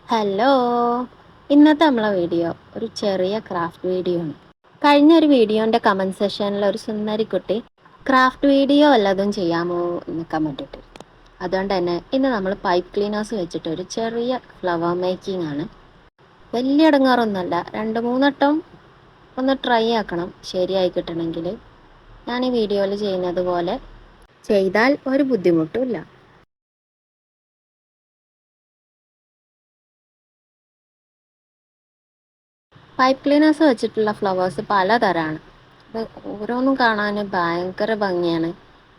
Hello, ഇന്നത്തെ നമ്മളെ video ഒരു ചെറിയ ക്രാഫ്റ്റ് വീഡിയോ ആണ്. കഴിഞ്ഞ ഒരു വീഡിയോൻ്റെ കമൻറ്റ് സെഷനിൽ ഒരു സുന്ദരിക്കുട്ടി ക്രാഫ്റ്റ് വീഡിയോ വല്ലതും ചെയ്യാമോ എന്ന് കമൻറ്റ് ഇട്ടു. അതുകൊണ്ട് തന്നെ ഇന്ന് നമ്മൾ പൈപ്പ് ക്ലീനേഴ്സ് വെച്ചിട്ട് ഒരു ചെറിയ ഫ്ലവർ മേക്കിംഗ് ആണ്. വലിയ ഇടങ്ങാറൊന്നുമല്ല, 2-3 വട്ടം ഒന്ന് ട്രൈ ആക്കണം ശരിയായി കിട്ടണമെങ്കിൽ. ഞാൻ ഈ വീഡിയോയിൽ ചെയ്യുന്നത് പോലെ ചെയ്താൽ ഒരു ബുദ്ധിമുട്ടുമില്ല. പൈപ്പ് ക്ലീനേഴ്സ് വെച്ചിട്ടുള്ള ഫ്ലവേഴ്സ് പലതരമാണ്. ഇത് ഓരോന്നും കാണാൻ ഭയങ്കര ഭംഗിയാണ്.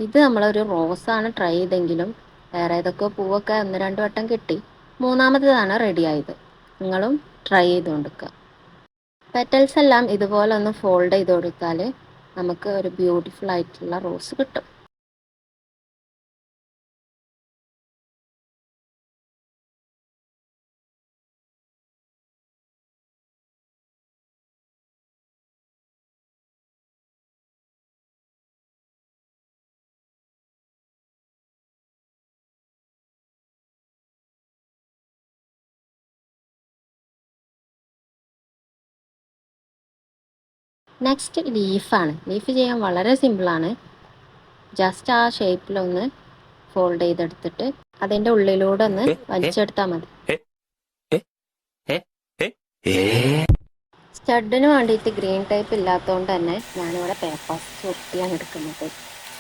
ഇത് നമ്മളൊരു റോസാണ് ട്രൈ ചെയ്തെങ്കിലും വേറെ ഏതൊക്കെ പൂവൊക്കെ 1-2 വട്ടം കിട്ടി. മൂന്നാമത്തേതാണ് റെഡിയായത്. നിങ്ങളും ട്രൈ ചെയ്ത് കൊടുക്കുക. പെറ്റൽസ് എല്ലാം ഇതുപോലെ ഒന്ന് ഫോൾഡ് ചെയ്ത് കൊടുത്താൽ നമുക്ക് ഒരു ബ്യൂട്ടിഫുൾ ആയിട്ടുള്ള റോസ് കിട്ടും. നെക്സ്റ്റ് ലീഫാണ്. ലീഫ് ചെയ്യാൻ വളരെ സിമ്പിളാണ്. ജസ്റ്റ് ആ ഷേപ്പിലൊന്ന് ഫോൾഡ് ചെയ്തെടുത്തിട്ട് അതിൻ്റെ ഉള്ളിലൂടെ ഒന്ന് വലിച്ചെടുത്താൽ മതി. സ്റ്റഡിന് വേണ്ടിയിട്ട് ഗ്രീൻ ടൈപ്പ് ഇല്ലാത്തതുകൊണ്ട് തന്നെ ഞാനിവിടെ പേപ്പേഴ്സ് ചുട്ടിയാണ് എടുക്കുന്നത്.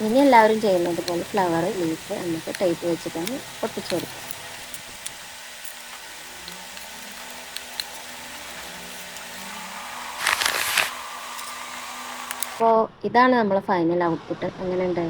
ഇനി എല്ലാവരും ചെയ്യുന്നത് പോലെ ഫ്ലവർ ലീഫ് എന്നിട്ട് ടൈപ്പ് വെച്ചിട്ടാണ് ഒട്ടിച്ചു കൊടുക്കുക. അപ്പോൾ ഇതാണ് നമ്മളെ ഫൈനൽ ഔട്ട്പുട്ട്. എങ്ങനെയുണ്ട്?